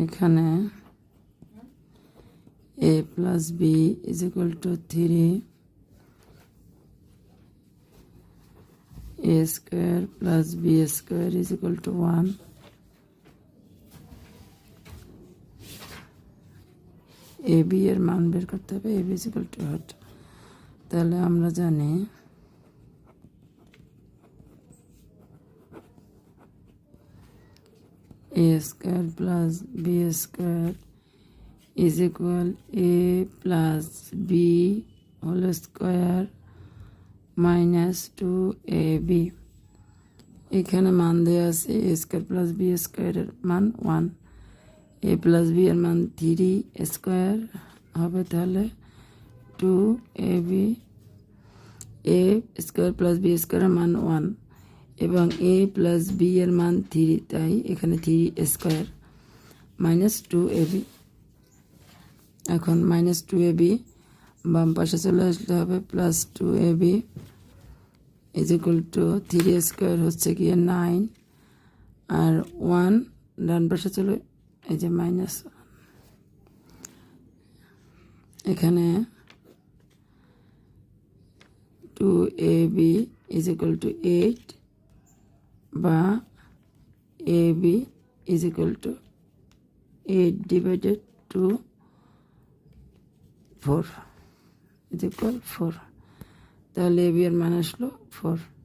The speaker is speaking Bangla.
এখানে a plus b is equal to 3, a square plus b square is equal to 1, a b এর মান বের করতে হবে, a b is equal to what? তাহলে আমরা জানি a square plus b square is equal a plus b whole square minus 2ab. এখানে মান দেওয়া আছে a square plus b square এর মান 1, a plus b এর মান 3 স্কোয়ার হবে, তাহলে 2ab, a square plus b স্কোয়ারের মান 1 এবং a প্লাস b এর মান 3, তাই এখানে 3 স্কোয়ার মাইনাস 2ab। এখন মাইনাস 2ab বাম পাশে চলে আসলে হবে plus 2ab is equal two 3 square হচ্ছে গিয়ে 9 আর 1 ডান পাশে চলে এই যে মাইনাস 1। এখানে 2ab ইজ ইকুয়াল টু 8 বা ab is equal to 8 divided to 4 is equal 4, তাহলে ab এর মান আসলো 4।